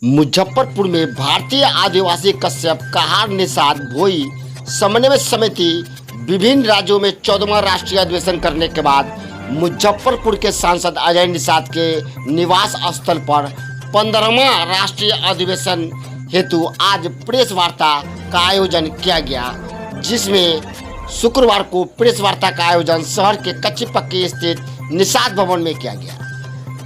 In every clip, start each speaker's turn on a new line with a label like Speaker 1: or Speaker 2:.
Speaker 1: मुजफ्फरपुर में भारतीय आदिवासी कश्यप कहार निषाद भोई समन्वय समिति विभिन्न राज्यों में 14वां राष्ट्रीय अधिवेशन करने के बाद मुजफ्फरपुर के सांसद अजय निषाद के निवास स्थल पर 15वां राष्ट्रीय अधिवेशन हेतु आज प्रेस वार्ता का आयोजन किया गया, जिसमें शुक्रवार को प्रेस वार्ता का आयोजन शहर के कच्ची पक्की स्थित निषाद भवन में किया गया,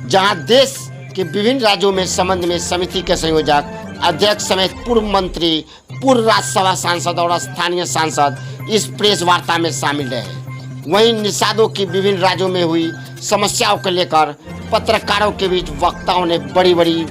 Speaker 1: जहां देश के विभिन्न राज्यों में संबंध में समिति के संयोजक, अध्यक्ष समेत पूर्व मंत्री, पूर्व राज्यसभा सांसद और स्थानीय सांसद इस प्रेस वार्ता में शामिल रहे। वहीं निषादों की विभिन्न राज्यों में हुई समस्याओं को लेकर पत्रकारों के बीच वक्ताओं ने बड़ी बड़ी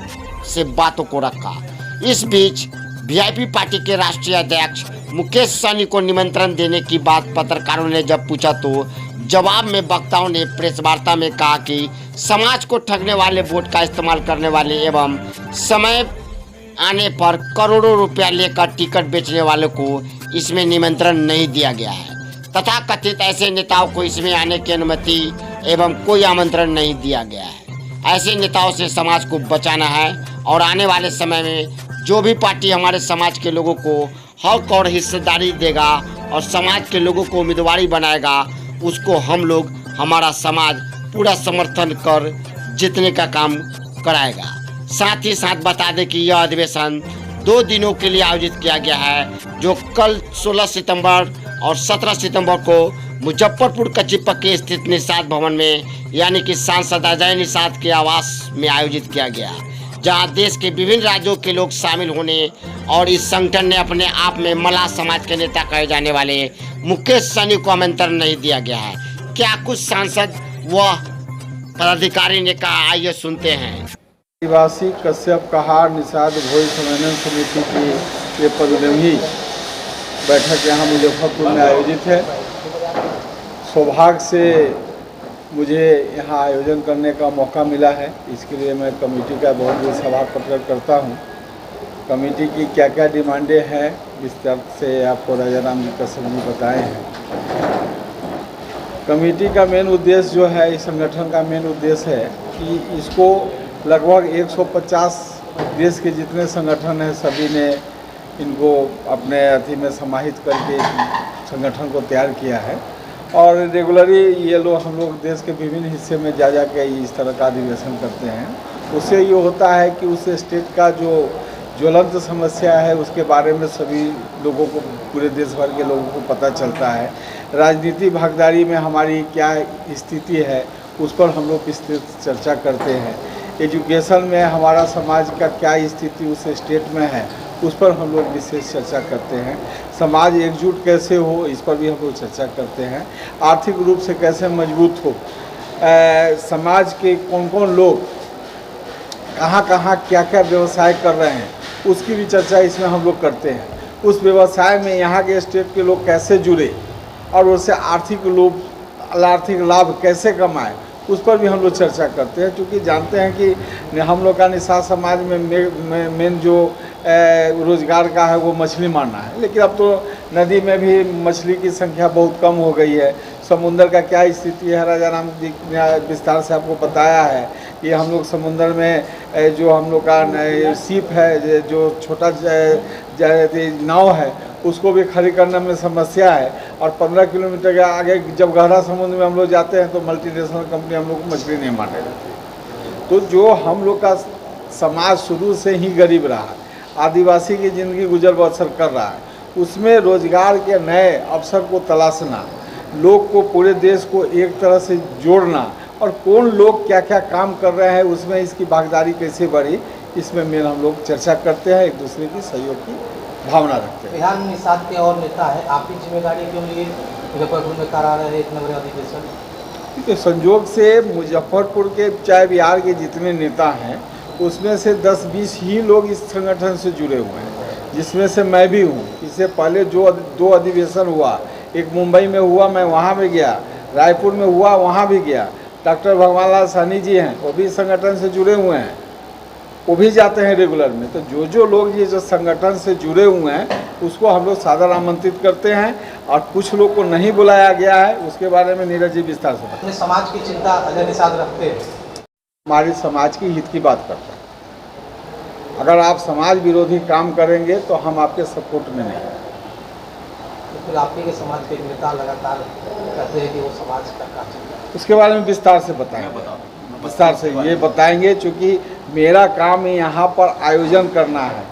Speaker 1: से बातों को रखा। इस बीच वीआईपी पार्टी के राष्ट्रीय अध्यक्ष मुकेश सहनी को निमंत्रण देने की बात पत्रकारों ने जब पूछा तो जवाब में वक्ताओं ने प्रेस वार्ता में कहा कि समाज को ठगने वाले वोट का इस्तेमाल करने वाले एवं समय आने पर करोड़ों रुपया लेकर टिकट बेचने वालों को इसमें निमंत्रण नहीं दिया गया है तथा कथित ऐसे नेताओं को इसमें आने की अनुमति एवं कोई आमंत्रण नहीं दिया गया है। ऐसे नेताओं से समाज को बचाना है और आने वाले समय में जो भी पार्टी हमारे समाज के लोगों को हक और हिस्सेदारी देगा और समाज के लोगों को उम्मीदवारी बनाएगा, उसको हम लोग, हमारा समाज पूरा समर्थन कर जीतने का काम कराएगा। साथ ही साथ बता दें कि यह अधिवेशन 2 दिनों के लिए आयोजित किया गया है, जो कल 16 सितंबर और 17 सितंबर को मुजफ्फरपुर कच्ची पक्की स्थित निषाद भवन में यानी कि सांसद अजय निषाद के आवास में आयोजित किया गया, जहां देश के विभिन्न राज्यों के लोग शामिल होने और इस संगठन ने अपने आप में मल्लाह समाज के नेता कहे जाने वाले मुकेश सहनी को आमंत्रण नहीं दिया गया है। क्या कुछ सांसद व पदाधिकारी ने कहा, आइए सुनते हैं।
Speaker 2: आदिवासी कश्यप कहार निषाद भोई समन्वय समिति की ये 15वीं बैठक यहाँ मुजफ्फरपुर में आयोजित है। सौभाग्य से मुझे यहाँ आयोजन करने का मौका मिला है, इसके लिए मैं कमेटी का बहुत बहुत आभार प्रकट करता हूँ। कमेटी की क्या क्या डिमांडें हैं विस्तार से आपको राजा राम जी कश्यप जी बताए हैं। कमेटी का मेन उद्देश्य जो है, इस संगठन का मेन उद्देश्य है कि इसको लगभग 150 देश के जितने संगठन हैं सभी ने इनको अपने अथी में समाहित करके संगठन को तैयार किया है और रेगुलरली ये लोग हम लोग देश के विभिन्न हिस्से में जा के इस तरह का अधिवेशन करते हैं। उससे ये होता है कि उस स्टेट का जो ज्वलंत समस्या है उसके बारे में सभी लोगों को, पूरे देश भर के लोगों को पता चलता है। राजनीति भागीदारी में हमारी क्या स्थिति है उस पर हम लोग विस्तृत चर्चा करते हैं। एजुकेशन में हमारा समाज का क्या स्थिति उस स्टेट में है उस पर हम लोग विशेष चर्चा करते हैं। समाज एकजुट कैसे हो इस पर भी हम लोग चर्चा करते हैं। आर्थिक रूप से कैसे मजबूत हो, समाज के कौन कौन लोग कहाँ कहाँ क्या क्या व्यवसाय कर रहे हैं उसकी भी चर्चा इसमें हम लोग करते हैं। उस व्यवसाय में यहाँ के स्टेट के लोग कैसे जुड़े और उससे आर्थिक लाभ कैसे कमाएं उस पर भी हम लोग चर्चा करते हैं, क्योंकि जानते हैं कि हम लोग का निषाद समाज में मेन जो रोजगार का है वो मछली मारना है, लेकिन अब तो नदी में भी मछली की संख्या बहुत कम हो गई है। समुंदर का क्या स्थिति है राजा राम जी ने विस्तार से आपको बताया है कि हम लोग समुंदर में जो हम लोग का सीप है, जो छोटा नाव है उसको भी खड़ी करने में समस्या है और 15 किलोमीटर के आगे जब गहरा समुद्र में हम लोग जाते हैं तो मल्टीनेशनल कंपनी हम लोग को मछली नहीं मारने देती। तो जो हम लोग का समाज शुरू से ही गरीब रहा, आदिवासी की ज़िंदगी गुजर बसर कर रहा है, उसमें रोजगार के नए अवसर को तलाशना, लोग को, पूरे देश को एक तरह से जोड़ना और कौन लोग क्या क्या काम कर रहे हैं उसमें इसकी भागीदारी कैसे बढ़ी, इसमें मेन हम लोग चर्चा करते हैं, एक दूसरे की सहयोग की भावना रखते हैं।
Speaker 3: बिहार में निषाद के और नेता है, आपकी जिम्मेदारी क्यों लिए मुजफ्फरपुर में करा रहे हैं इतने बड़े अधिवेशन?
Speaker 2: देखिए, संयोग से मुजफ्फरपुर के चाहे बिहार के जितने नेता हैं उसमें से 10-20 ही लोग इस संगठन से जुड़े हुए हैं, जिसमें से मैं भी हूँ। इससे पहले जो 2 अधिवेशन हुआ, एक मुंबई में हुआ, मैं वहाँ भी गया, रायपुर में हुआ, वहाँ भी गया। डॉक्टर भगवान लाल सहनी जी हैं, वो भी संगठन से जुड़े हुए हैं, वो भी जाते हैं रेगुलर में। तो जो लोग ये जो संगठन से जुड़े हुए हैं उसको हम लोग सादर आमंत्रित करते हैं और कुछ लोग को नहीं बुलाया गया है, उसके बारे में नीरज जी विस्तार से
Speaker 3: अपने समाज की चिंता अजय निषाद रखते हैं,
Speaker 2: हमारे समाज की हित की बात करते हैं। अगर आप समाज विरोधी काम करेंगे तो हम आपके सपोर्ट में नहीं हैं।
Speaker 3: तो फिर आप ही के समाज के एक नेता लगातार कहते हैं कि वो समाज का काम चल रहा है।
Speaker 2: उसके बारे में विस्तार से बताएंगे, विस्तार से ये बताएंगे, चूँकि मेरा काम यहाँ पर आयोजन करना है,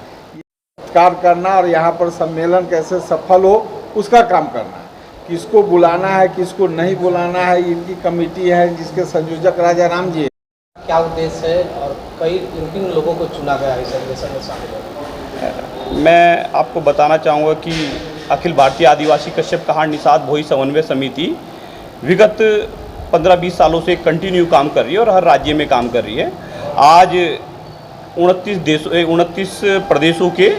Speaker 2: सत्कार करना और यहाँ पर सम्मेलन कैसे सफल हो उसका काम करना है। किसको बुलाना है किसको नहीं बुलाना है, इनकी कमेटी है जिसके संयोजक राजा राम जी।
Speaker 3: क्या उद्देश्य है और कई किन लोगों को चुना गया है इस अधिवेशन में शामिल होने?
Speaker 4: मैं आपको बताना चाहूँगा कि अखिल भारतीय आदिवासी कश्यप कहार निषाद भोई समन्वय समिति विगत 15-20 सालों से कंटिन्यू काम कर रही है और हर राज्य में काम कर रही है। आज 29 प्रदेशों के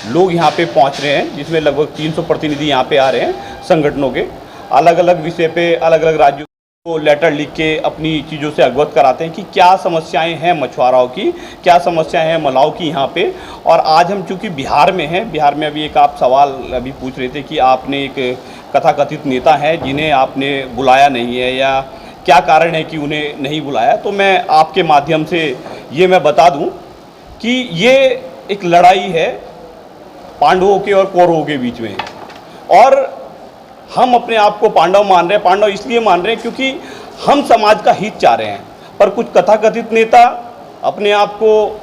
Speaker 4: लोग यहाँ पे पहुँच रहे हैं, जिसमें लगभग 300 प्रतिनिधि यहाँ पे आ रहे हैं संगठनों के। अलग अलग विषय पे अलग अलग राज्यों को लेटर लिख के अपनी चीज़ों से अवगत कराते हैं कि क्या समस्याएं हैं मछुआरों की, क्या समस्याएं हैं मलाओं की यहाँ पे। और आज हम चूँकि बिहार में हैं, बिहार में अभी एक आप सवाल अभी पूछ रहे थे कि आपने एक कथाकथित नेता हैं जिन्हें आपने बुलाया नहीं है या क्या कारण है कि उन्हें नहीं बुलाया। तो मैं आपके माध्यम से ये मैं बता दूँ कि ये एक लड़ाई है पांडवों के और कौरवों के बीच में, और हम अपने आप को पांडव मान रहे हैं। पांडव इसलिए मान रहे हैं क्योंकि हम समाज का हित चाह रहे हैं, पर कुछ तथाकथित नेता अपने आप को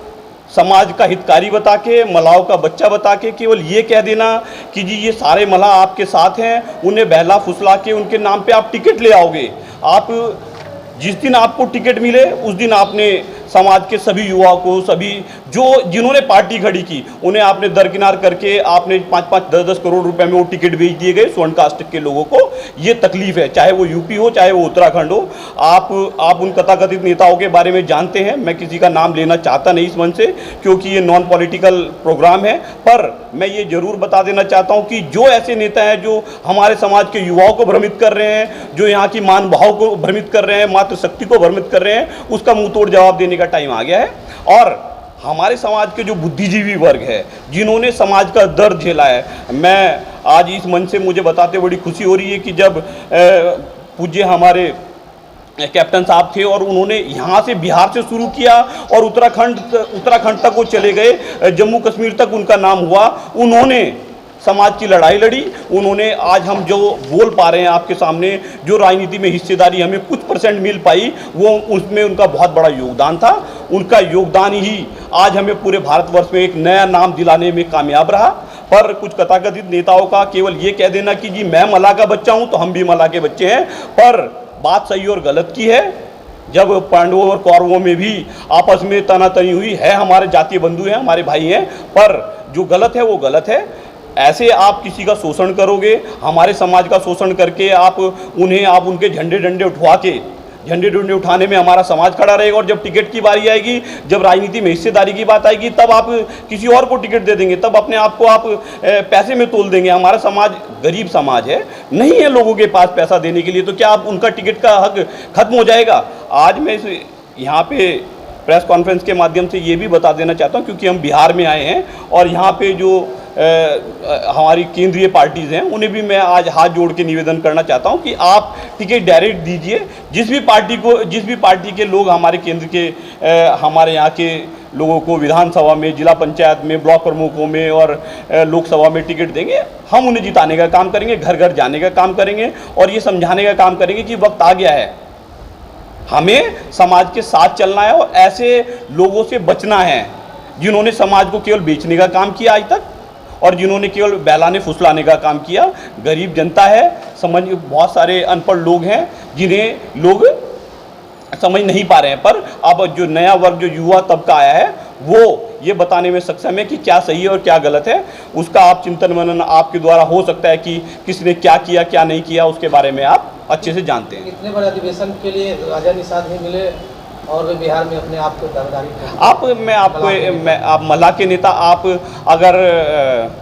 Speaker 4: समाज का हितकारी बता के, मलाव का बच्चा बता के केवल ये कह देना कि जी ये सारे मलाह आपके साथ हैं, उन्हें बहला फुसला के उनके नाम पे आप टिकट ले आओगे। आप जिस दिन आपको टिकट मिले उस दिन आपने समाज के सभी युवाओं को, सभी जिन्होंने पार्टी खड़ी की, उन्हें आपने दरकिनार करके आपने 5-5, 10-10 करोड़ रुपए में वो टिकट बेच दिए गए स्वर्ण कास्ट के लोगों को। ये तकलीफ है, चाहे वो यूपी हो चाहे वो उत्तराखंड हो। आप उन तथाकथित नेताओं के बारे में जानते हैं, मैं किसी का नाम लेना चाहता नहीं इस मंच से क्योंकि ये नॉन पॉलिटिकल प्रोग्राम है, पर मैं ये जरूर बता देना चाहता हूँ कि जो ऐसे नेता हैं जो हमारे समाज के युवाओं को भ्रमित कर रहे हैं, जो यहाँ की मान भाव को भ्रमित कर रहे हैं, मातृशक्ति को भ्रमित कर रहे हैं, उसका मुंह तोड़ जवाब देने का टाइम आ गया है। और हमारे समाज के जो बुद्धिजीवी वर्ग है, जिन्होंने समाज का दर्द झेला है, मैं आज इस मंच से मुझे बताते बड़ी खुशी हो रही है कि जब पूज्य हमारे कैप्टन साहब थे और उन्होंने यहाँ से बिहार से शुरू किया और उत्तराखंड तक वो चले गए, जम्मू कश्मीर तक उनका नाम हुआ, उन्होंने समाज की लड़ाई लड़ी। उन्होंने आज हम जो बोल पा रहे हैं आपके सामने, जो राजनीति में हिस्सेदारी हमें कुछ % मिल पाई, वो उसमें उनका बहुत बड़ा योगदान था। उनका योगदान ही आज हमें पूरे भारतवर्ष में एक नया नाम दिलाने में कामयाब रहा। पर कुछ तथाकथित नेताओं का केवल ये कह देना कि जी मैं मला का बच्चा हूँ तो हम भी मला के बच्चे हैं, पर बात सही और गलत की है। जब पांडवों और कौरवों में भी आपस में तनातनी हुई है, हमारे जातीय बंधु हैं, हमारे भाई हैं, पर जो गलत है वो गलत है। ऐसे आप किसी का शोषण करोगे, हमारे समाज का शोषण करके आप उनके झंडे डंडे उठाने में हमारा समाज खड़ा रहेगा, और जब टिकट की बारी आएगी, जब राजनीति में हिस्सेदारी की बात आएगी, तब आप किसी और को टिकट दे देंगे, तब अपने आप को आप पैसे में तोल देंगे। हमारा समाज गरीब समाज है, नहीं है लोगों के पास पैसा देने के लिए, तो क्या आप उनका टिकट का हक खत्म हो जाएगा? आज मैं यहाँ पे प्रेस कॉन्फ्रेंस के माध्यम से ये भी बता देना चाहता हूँ, क्योंकि हम बिहार में आए हैं और यहाँ पे जो हमारी केंद्रीय पार्टीज़ हैं, उन्हें भी मैं आज हाथ जोड़ के निवेदन करना चाहता हूं कि आप टिकट डायरेक्ट दीजिए। जिस भी पार्टी के लोग हमारे केंद्र के हमारे यहाँ के लोगों को विधानसभा में, जिला पंचायत में, ब्लॉक प्रमुखों में और लोकसभा में टिकट देंगे, हम उन्हें जिताने का काम करेंगे, घर घर जाने का काम करेंगे और ये समझाने का काम करेंगे कि वक्त आ गया है, हमें समाज के साथ चलना है और ऐसे लोगों से बचना है जिन्होंने समाज को केवल बेचने का काम किया आज तक और जिन्होंने केवल बहलाने फुसलाने का काम किया। गरीब जनता है, समझ बहुत सारे अनपढ़ लोग हैं जिन्हें लोग समझ नहीं पा रहे हैं, पर अब जो नया वर्ग, जो युवा तबका आया है, वो ये बताने में सक्षम है कि क्या सही है और क्या गलत है। उसका आप चिंतन मनन आपके द्वारा हो सकता है कि किसने क्या किया क्या नहीं किया, उसके बारे में आप अच्छे से जानते हैं।
Speaker 3: इतने बड़े अधिवेशन के लिए राजा निषाद भी मिले और बिहार में अपने आप को दावेदारी
Speaker 4: आप मल्लाह के नेता, आप अगर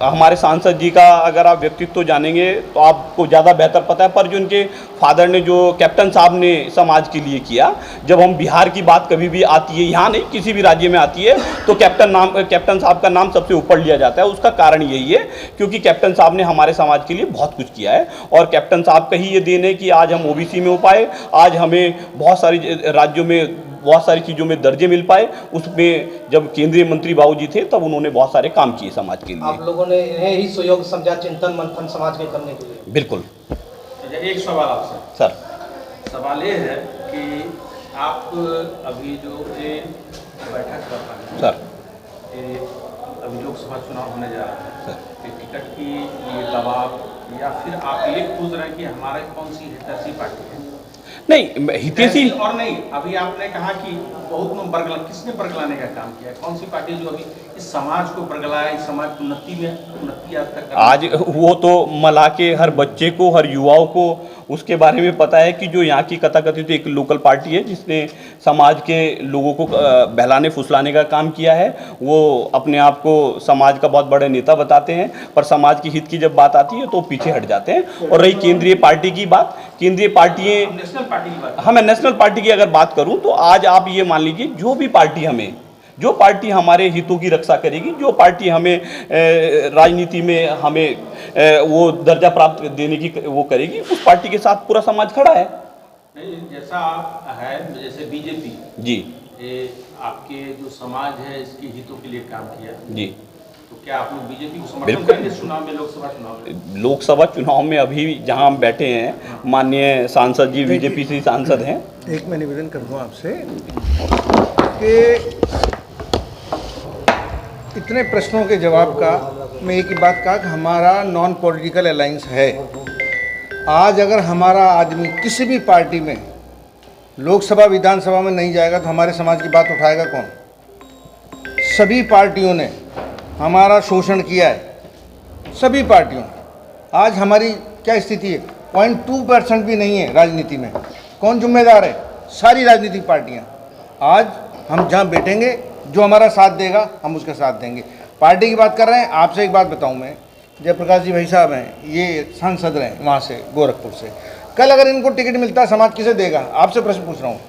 Speaker 4: हमारे सांसद जी का अगर आप व्यक्तित्व जानेंगे तो आपको ज़्यादा बेहतर पता है, पर जो उनके फादर ने, जो कैप्टन साहब ने समाज के लिए किया, जब हम बिहार की बात कभी भी आती है, यहाँ नहीं किसी भी राज्य में आती है, तो कैप्टन साहब का नाम सबसे ऊपर लिया जाता है। उसका कारण यही है क्योंकि कैप्टन साहब ने हमारे समाज के लिए बहुत कुछ किया है और कैप्टन साहब का ही ये देन है कि आज हम OBC में हो पाए, आज हमें बहुत सारी राज्यों में बहुत सारी चीज़ों में दर्जे मिल पाए। उसमें जब केंद्रीय मंत्री बाबूजी थे तब उन्होंने बहुत सारे काम किए समाज के लिए।
Speaker 3: आप लोगों ने इन्हें ही सुयोग्य समझा चिंतन मंथन समाज के करने के लिए?
Speaker 4: बिल्कुल
Speaker 5: एक सवाल आपसे
Speaker 4: सर।
Speaker 5: सवाल ये है कि आप अभी जो ये बैठक कर रहे हैं
Speaker 4: सर,
Speaker 5: ये अभी लोकसभा चुनाव होने जा रहा है
Speaker 4: सर।
Speaker 5: कि टिकट की लिए दबाव, या फिर आप ये पूछ रहे हैं कि हमारे कौन सी हितैषी पार्टी है?
Speaker 4: नहीं, हितैषी
Speaker 5: और नहीं, अभी आपने कहा कि बहुत लोग बरगला, किसने बरगलाने का काम किया है? कौन सी पार्टी जो अभी इस समाज को बरगलाया, इस समाज की उन्नति आज तक
Speaker 4: आज वो तो मला के हर बच्चे को, हर युवाओं को उसके बारे में पता है कि जो यहाँ की कथाकथित एक लोकल पार्टी है जिसने समाज के लोगों को बहलाने फुसलाने का काम किया है, वो अपने आप को समाज का बहुत बड़ा नेता बताते हैं, पर समाज की हित की जब बात आती है तो पीछे हट जाते हैं। और रही केंद्रीय पार्टी की बात, केंद्रीय पार्टियाँ,
Speaker 5: नेशनल पार्टी की बात?
Speaker 4: हाँ, मैं नेशनल पार्टी की अगर बात करूँ तो आज आप ये मान लीजिए जो पार्टी हमारे हितों की रक्षा करेगी, जो पार्टी हमें राजनीति में हमें वो दर्जा प्राप्त देने की वो करेगी, उस पार्टी के साथ पूरा समाज खड़ा है।
Speaker 5: नहीं, जैसा है, जैसे बीजेपी
Speaker 4: जी,
Speaker 5: ये आपके जो समाज है इसके हितों के लिए काम किया
Speaker 4: जी,
Speaker 5: तो क्या आप लोग बीजेपी को समर्थन
Speaker 4: बिल्कुल।
Speaker 5: करेंगे चुनाव में, लोकसभा चुनाव में?
Speaker 4: लोकसभा चुनाव में अभी जहां हम बैठे हैं, माननीय सांसद जी बीजेपी से सांसद हैं।
Speaker 6: एक मैं निवेदन कर दूं आपसे कि इतने प्रश्नों के जवाब का मैं एक ही बात कहा कि हमारा नॉन पॉलिटिकल अलायंस है। आज अगर हमारा आदमी किसी भी पार्टी में लोकसभा विधानसभा में नहीं जाएगा तो हमारे समाज की बात उठाएगा कौन? सभी पार्टियों ने हमारा शोषण किया है, सभी पार्टियों। आज हमारी क्या स्थिति है? 0.2% भी नहीं है राजनीति में। कौन जिम्मेदार है? सारी राजनीतिक पार्टियां। आज हम जहां बैठेंगे, जो हमारा साथ देगा हम उसका साथ देंगे। पार्टी की बात कर रहे हैं, आपसे एक बात बताऊं मैं, जयप्रकाश जी भाई साहब हैं, ये सांसद रहे वहाँ से, गोरखपुर से। कल अगर इनको टिकट मिलता है, समाज किसे देगा? आपसे प्रश्न पूछ रहा हूँ।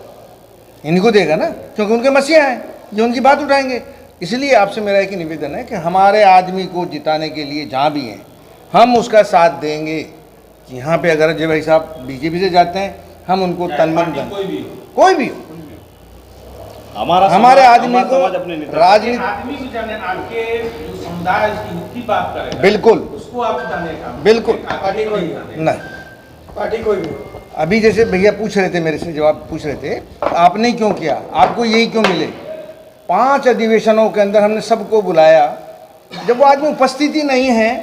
Speaker 6: इनको देगा ना, क्योंकि उनके मसीहा हैं, ये उनकी बात उठाएंगे। इसलिए आपसे मेरा एक निवेदन है कि हमारे आदमी को जिताने के लिए जहाँ भी हैं हम उसका साथ देंगे। यहाँ पे अगर जय भाई साहब बीजेपी से जाते हैं, हम उनको तन मन धन, कोई भी हो, हमारे आदमी को राजनीति,
Speaker 5: आदमी को जाने, आपके जो समुदाय की हित की बात करें,
Speaker 6: बिल्कुल
Speaker 5: उसको आप जाने का
Speaker 6: बिल्कुल
Speaker 5: नहीं,
Speaker 6: पार्टी कोई भी। अभी जैसे भैया पूछ रहे थे, मेरे से जवाब पूछ रहे थे, आपने क्यों किया, आपको यही क्यों मिले? 5 अधिवेशनों के अंदर हमने सबको बुलाया। जब वो आदमी उपस्थिति नहीं है,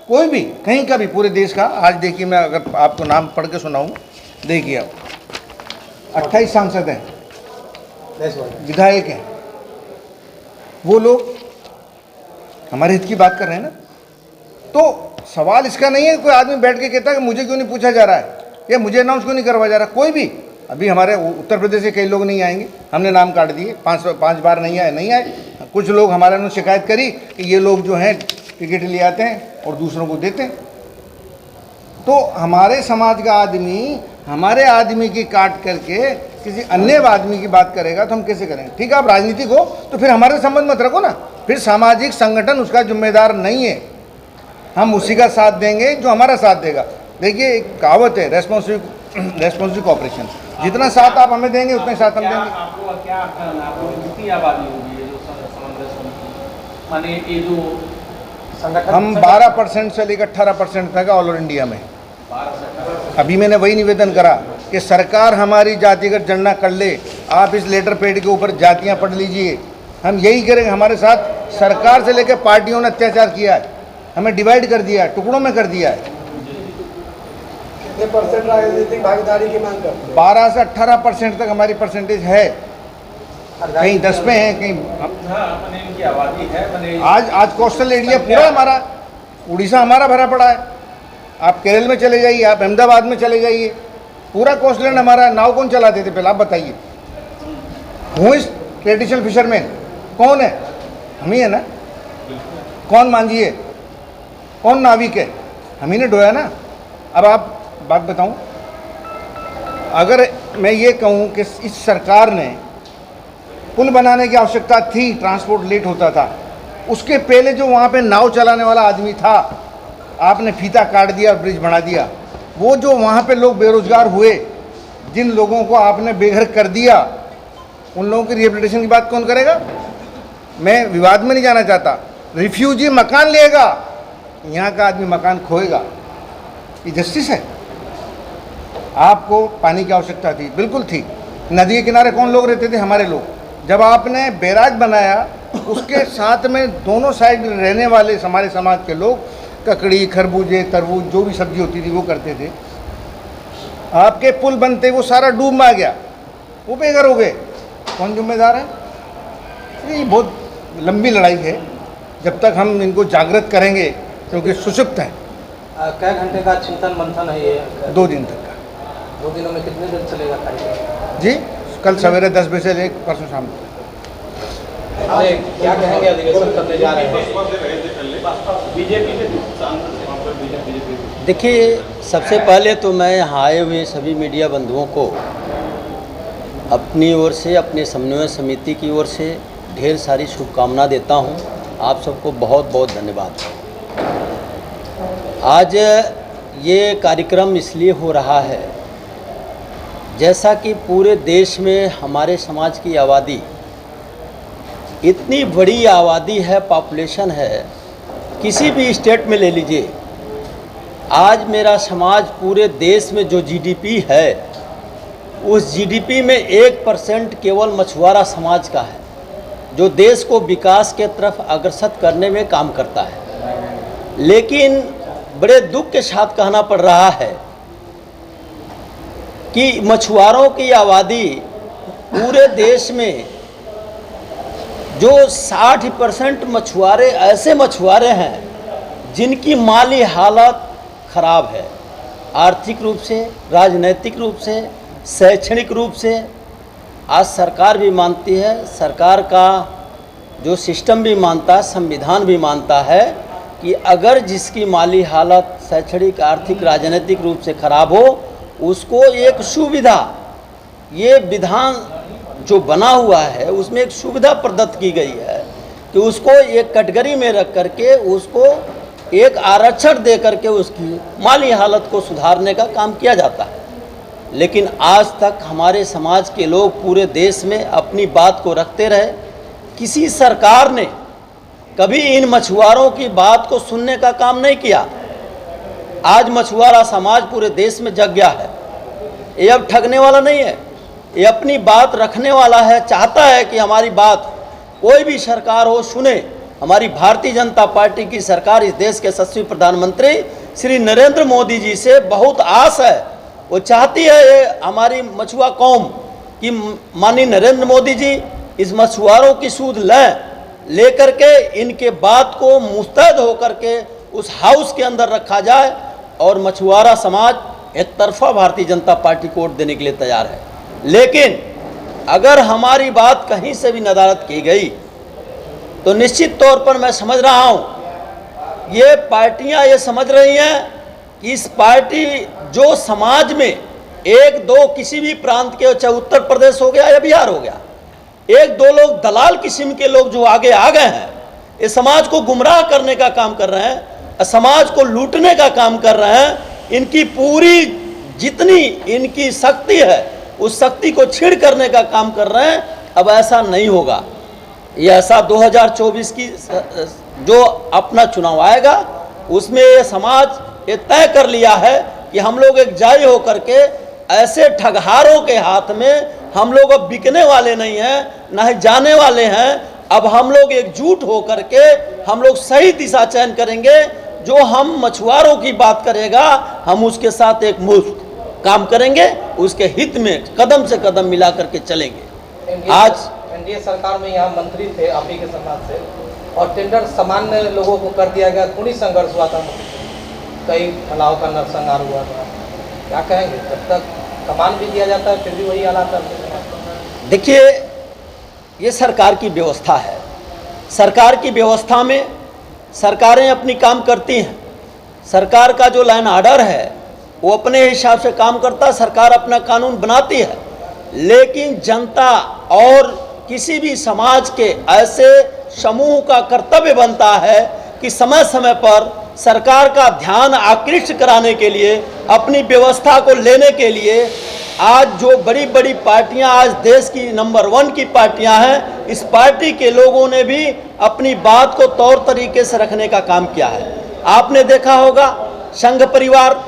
Speaker 6: कोई भी कहीं का भी पूरे देश का, आज देखिए मैं अगर आपको नाम पढ़ के सुनाऊं, देखिए आप 28 सांसद हैं, विधायक हैं, वो लोग हमारे हित की बात कर रहे हैं ना। तो सवाल इसका नहीं है कोई आदमी बैठ के कहता है कि मुझे क्यों नहीं पूछा जा रहा है या मुझे अनाउंस क्यों नहीं करवाया जा रहा। कोई भी, अभी हमारे उत्तर प्रदेश से कई लोग नहीं आएंगे, हमने नाम काट दिए, 5 बार नहीं आए। कुछ लोग हमारे ने शिकायत करी कि ये लोग जो हैं टिकट ले आते हैं और दूसरों को देते हैं। तो हमारे समाज का आदमी हमारे आदमी की काट करके किसी अन्य आदमी की बात करेगा तो हम कैसे करेंगे? ठीक है, आप राजनीतिक हो तो फिर हमारे संबंध मत रखो ना, फिर सामाजिक संगठन उसका जिम्मेदार नहीं है। हम उसी का साथ देंगे जो हमारा साथ देगा। देखिए एक कहावत है, रेस्पॉन्सिव कॉपरेशन, जितना साथ आप हमें देंगे उतना साथ हम देंगे।
Speaker 5: आपको क्या आपको कितनी आबादी होगी ये जो समन्वय समिति, माने ये जो संगठन?
Speaker 6: हम 12% से लेकर 18% तक ऑल ओवर इंडिया में।
Speaker 5: 12 से 18।
Speaker 6: अभी मैंने वही निवेदन करा कि सरकार हमारी जातिगत गणना कर ले, आप इस लेटर पैड के ऊपर जातियां पढ़ लीजिए। हम यही करेंगे। हमारे साथ सरकार से लेकर पार्टियों ने अत्याचार किया है, हमें डिवाइड कर दिया है, टुकड़ों में कर दिया है।
Speaker 7: कितने परसेंट राजनीतिक भागीदारी की मांग करते हैं?
Speaker 6: 12 से 18% तक हमारी परसेंटेज है, कहीं 10 पे है, कहीं।
Speaker 5: हाँ, इनकी आबादी है।
Speaker 6: आज कोस्टल एरिया पूरा हमारा, उड़ीसा हमारा भरा पड़ा है। आप केरल में चले जाइए, आप अहमदाबाद में चले जाइए, पूरा कोस्टलैंड हमारा। नाव कौन चलाते थे पहले, आप बताइए? Who is traditional fisherman? कौन है? हम ही है ना। कौन मांझी है? कौन नाविक है? हम ही ने ढोया ना। अब आप बात बताऊं, अगर मैं ये कहूं कि इस सरकार ने पुल बनाने की आवश्यकता थी, ट्रांसपोर्ट लेट होता था, उसके पहले जो वहाँ पे नाव चलाने वाला आदमी था, आपने फीता काट दिया और ब्रिज बना दिया। वो जो वहाँ पे लोग बेरोजगार हुए, जिन लोगों को आपने बेघर कर दिया, उन लोगों की रिहेबिलिटेशन की बात कौन करेगा? मैं विवाद में नहीं जाना चाहता। रिफ्यूजी मकान लेगा, यहाँ का आदमी मकान खोएगा, ये जस्टिस है? आपको पानी की आवश्यकता थी, बिल्कुल थी। नदी के किनारे कौन लोग रहते थे? हमारे लोग। जब आपने बैराज बनाया, उसके साथ में दोनों साइड रहने वाले हमारे समाज के लोग ककड़ी, खरबूजे, तरबूज, जो भी सब्जी होती थी वो करते थे। आपके पुल बनते वो सारा डूब में आ गया, वो बेघर हो गए। कौन जिम्मेदार है? ये बहुत लंबी लड़ाई है, जब तक हम इनको जागृत करेंगे, क्योंकि सुषुप्त हैं।
Speaker 3: कै घंटे का चिंतन मंथन है ये?
Speaker 6: 2 दिन तक का।
Speaker 3: 2 दिनों में कितने दिन चलेगा कार्यक्रम?
Speaker 6: जी, कल सवेरे 10 बजे से लेकर परसों शाम तक।
Speaker 3: अरे क्या कहेंगे अधिवेशन करने जा रहे हैं?
Speaker 8: देखिए, सबसे पहले तो मैं यहाँ आए हुए सभी मीडिया बंधुओं को अपनी ओर से, अपने समन्वय समिति की ओर से ढेर सारी शुभकामना देता हूँ। आप सबको बहुत बहुत धन्यवाद। आज ये कार्यक्रम इसलिए हो रहा है, जैसा कि पूरे देश में हमारे समाज की आबादी, इतनी बड़ी आबादी है, पॉपुलेशन है, किसी भी स्टेट में ले लीजिए। आज मेरा समाज पूरे देश में जो जीडीपी है, उस जीडीपी में 1% केवल मछुआरा समाज का है, जो देश को विकास के तरफ अग्रसर करने में काम करता है। लेकिन बड़े दुख के साथ कहना पड़ रहा है कि मछुआरों की आबादी पूरे देश में जो 60% मछुआरे ऐसे मछुआरे हैं जिनकी माली हालत खराब है, आर्थिक रूप से, राजनीतिक रूप से, शैक्षणिक रूप से। आज सरकार भी मानती है, सरकार का जो सिस्टम भी मानता है, संविधान भी मानता है कि अगर जिसकी माली हालत शैक्षणिक, आर्थिक, राजनीतिक रूप से खराब हो, उसको एक सुविधा, ये विधान जो बना हुआ है उसमें एक सुविधा प्रदत्त की गई है कि उसको एक कैटेगरी में रख करके उसको एक आरक्षण दे करके उसकी माली हालत को सुधारने का काम किया जाता है। लेकिन आज तक हमारे समाज के लोग पूरे देश में अपनी बात को रखते रहे। किसी सरकार ने कभी इन मछुआरों की बात को सुनने का काम नहीं किया। आज मछुआरा समाज पूरे देश में जग गया है। ये अब ठगने वाला नहीं है, ये अपनी बात रखने वाला है, चाहता है कि हमारी बात कोई भी सरकार हो सुने। हमारी भारतीय जनता पार्टी की सरकार, इस देश के यशस्वी प्रधानमंत्री श्री नरेंद्र मोदी जी से बहुत आस है। वो चाहती है ये हमारी मछुआ कौम कि माननीय नरेंद्र मोदी जी इस मछुआरों की सूद लेकर के इनके बात को मुस्तैद होकर के उस हाउस के अंदर रखा जाए और मछुआरा समाज एक तरफा भारतीय जनता पार्टी को वोट देने के लिए तैयार है। लेकिन अगर हमारी बात कहीं से भी नदारत की गई तो निश्चित तौर पर मैं समझ रहा हूँ ये पार्टियां ये समझ रही हैं कि इस पार्टी जो समाज में 1-2 किसी भी प्रांत के, चाहे उत्तर प्रदेश हो गया या बिहार हो गया, 1-2 लोग दलाल किस्म के लोग जो आगे आ गए हैं, ये समाज को गुमराह करने का काम कर रहे हैं, समाज को लूटने का काम कर रहे हैं। इनकी पूरी जितनी इनकी शक्ति है उस शक्ति को छीड़ करने का काम कर रहे हैं। अब ऐसा नहीं होगा। ये ऐसा 2024 की जो अपना चुनाव आएगा उसमें ये समाज ये तय कर लिया है कि हम लोग एक जारी होकर के ऐसे ठगहारों के हाथ में हम लोग अब बिकने वाले नहीं हैं, ना ही जाने वाले हैं। अब हम लोग एकजुट होकर के हम लोग सही दिशा चयन करेंगे। जो हम मछुआरों की बात करेगा हम उसके साथ एक मुश्त काम करेंगे, उसके हित में कदम से कदम मिला करके चलेंगे। आज
Speaker 3: एनडीए सरकार में यहाँ मंत्री थे आप ही के समाज से, और टेंडर सामान्य लोगों को कर दिया गया, खूनी संघर्ष हुआ था, कई महिलाओं का नरसंहार हुआ था। क्या कहेंगे? जब तक सामान भी दिया जाता है फिर भी वही हालात है।
Speaker 8: देखिए, ये सरकार की व्यवस्था है। सरकार की व्यवस्था में सरकारें अपनी काम करती हैं। सरकार का जो लाइन ऑर्डर है वो अपने हिसाब से काम करता है, सरकार अपना कानून बनाती है। लेकिन जनता और किसी भी समाज के ऐसे समूह का कर्तव्य बनता है कि समय समय पर सरकार का ध्यान आकृष्ट कराने के लिए, अपनी व्यवस्था को लेने के लिए आज जो बड़ी बड़ी पार्टियां आज देश की नंबर 1 की पार्टियां हैं, इस पार्टी के लोगों ने भी अपनी बात को तौर तरीके से रखने का काम किया है। आपने देखा होगा संघ परिवार,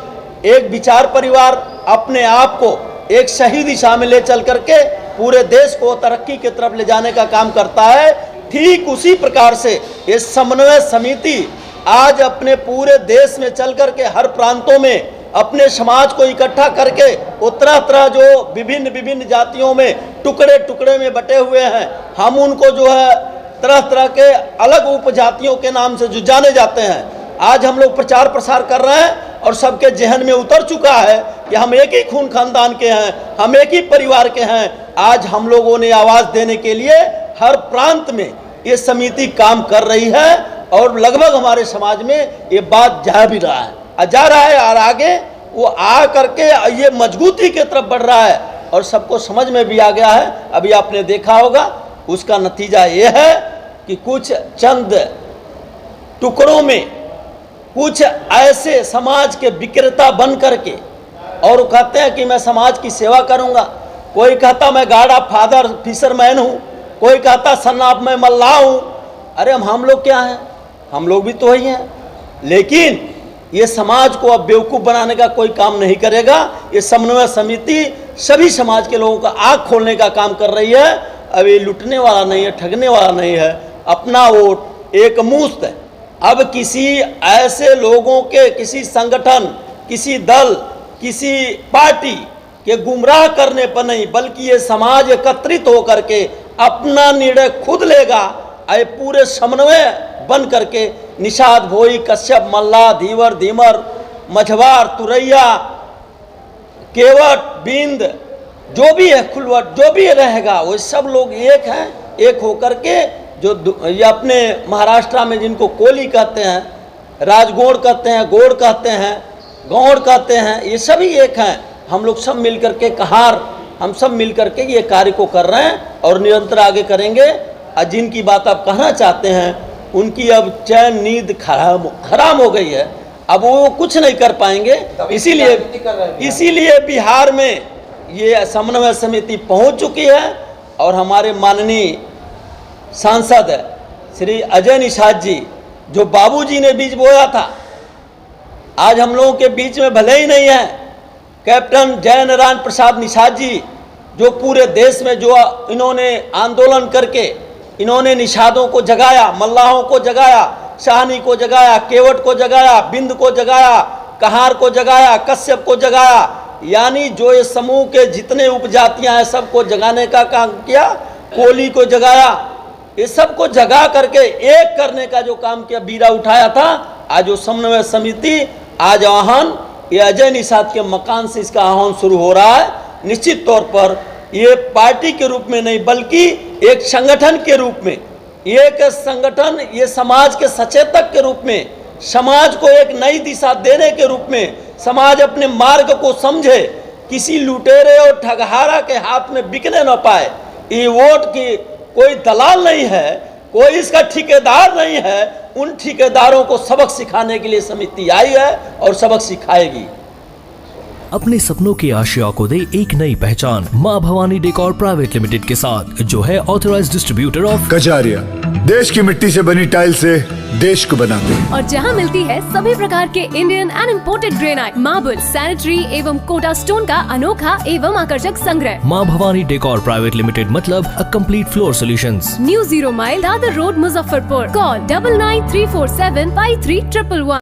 Speaker 8: एक विचार परिवार अपने आप को एक सही दिशा में ले चल करके पूरे देश को तरक्की की तरफ ले जाने का काम करता है। ठीक उसी प्रकार से ये समन्वय समिति आज अपने पूरे देश में चल करके हर प्रांतों में अपने समाज को इकट्ठा करके वो तरह तरह जो विभिन्न जातियों में टुकड़े टुकड़े में बटे हुए हैं, हम उनको जो है तरह तरह के अलग उपजातियों के नाम से जो जाने जाते हैं, आज हम लोग प्रचार प्रसार कर रहे हैं और सबके जहन में उतर चुका है कि हम एक ही खून खानदान के हैं, हम एक ही परिवार के हैं। आज हम लोगों ने आवाज़ देने के लिए हर प्रांत में ये समिति काम कर रही है और लगभग हमारे समाज में ये बात जा भी रहा है और आगे वो आ करके ये मजबूती की तरफ बढ़ रहा है और सबको समझ में भी आ गया है। अभी आपने देखा होगा उसका नतीजा ये है कि कुछ चंद टुकड़ों में कुछ ऐसे समाज के विक्रेता बन करके और कहते हैं कि मैं समाज की सेवा करूंगा। कोई कहता मैं गाड़ा फादर फिशरमैन हूँ, कोई कहता सन्नाप मैं मल्लाह हूँ। अरे हम लोग क्या हैं? हम लोग भी तो ही हैं। लेकिन ये समाज को अब बेवकूफ़ बनाने का कोई काम नहीं करेगा। ये समन्वय समिति सभी समाज के लोगों का आँख खोलने का काम कर रही है। अब ये लुटने वाला नहीं है, ठगने वाला नहीं है। अपना वोट एक मुश्त है। अब किसी ऐसे लोगों के, किसी संगठन, किसी दल, किसी पार्टी के गुमराह करने पर नहीं, बल्कि ये समाज एकत्रित होकर के अपना निर्णय खुद लेगा। आए पूरे समन्वय बन करके निषाद, भोई, कश्यप, मल्ला, धीवर, धीमर, मझवार, तुरैया, केवट, बिंद, जो भी है खुलवट, जो भी रहेगा वो सब लोग एक हैं। एक होकर के जो ये अपने महाराष्ट्र में जिनको कोली कहते हैं, राजगोड़ कहते हैं, गोड़ कहते हैं, गौड़ कहते हैं, ये सभी एक हैं। हम लोग सब मिल करके कहार, हम सब मिल करके ये कार्य को कर रहे हैं और निरंतर आगे करेंगे। और जिनकी बात आप कहना चाहते हैं उनकी अब चैन नींद खराब हो गई है, अब वो कुछ नहीं कर पाएंगे। इसीलिए बिहार में ये समन्वय समिति पहुंच चुकी है और हमारे माननीय सांसद श्री अजय निषाद जी, जो बाबूजी ने बीज बोया था, आज हम लोगों के बीच में भले ही नहीं है। कैप्टन जय नारायण प्रसाद निषाद जी, जो पूरे देश में जो इन्होंने आंदोलन करके इन्होंने निषादों को जगाया, मल्लाहों को जगाया, शाहनी को जगाया, केवट को जगाया, बिंद को जगाया, कहार को जगाया, कश्यप को जगाया, यानी जो ये समूह के जितने उपजातियां हैं सबको जगाने का काम किया। कोली को जगाया, ये सबको जगा करके एक करने का जो काम किया, बीरा उठाया था। आज वो समन्वय समिति, आज आह्वान ये अजय निषाद के मकान से इसका आह्वान शुरू हो रहा है। निश्चित तौर पर ये पार्टी के रूप में नहीं बल्कि एक संगठन के रूप में, एक संगठन, ये समाज के सचेतक के रूप में, समाज को एक नई दिशा देने के रूप में, समाज अपने मार्ग को समझे, किसी लुटेरे और ठगहारा के हाथ में बिकने न पाए। ये वोट की कोई दलाल नहीं है, कोई इसका ठेकेदार नहीं है। उन ठेकेदारों को सबक सिखाने के लिए समिति आई है और सबक सिखाएगी।
Speaker 9: अपने सपनों के आशिया को दे एक नई पहचान माँ भवानी डेकोर प्राइवेट लिमिटेड के साथ, जो है ऑथराइज्ड डिस्ट्रीब्यूटर ऑफ
Speaker 10: कजारिया। देश की मिट्टी से बनी टाइल से देश को बनाते हैं
Speaker 11: और जहां मिलती है सभी प्रकार के Indian and imported granite, marble, sanitary एवं कोटा स्टोन का अनोखा एवं आकर्षक संग्रह।
Speaker 9: माँ भवानी डेकोर प्राइवेट लिमिटेड मतलब a complete floor solutions.
Speaker 11: New 0 mile Dadar road, Muzaffarpur. Call 9934753111।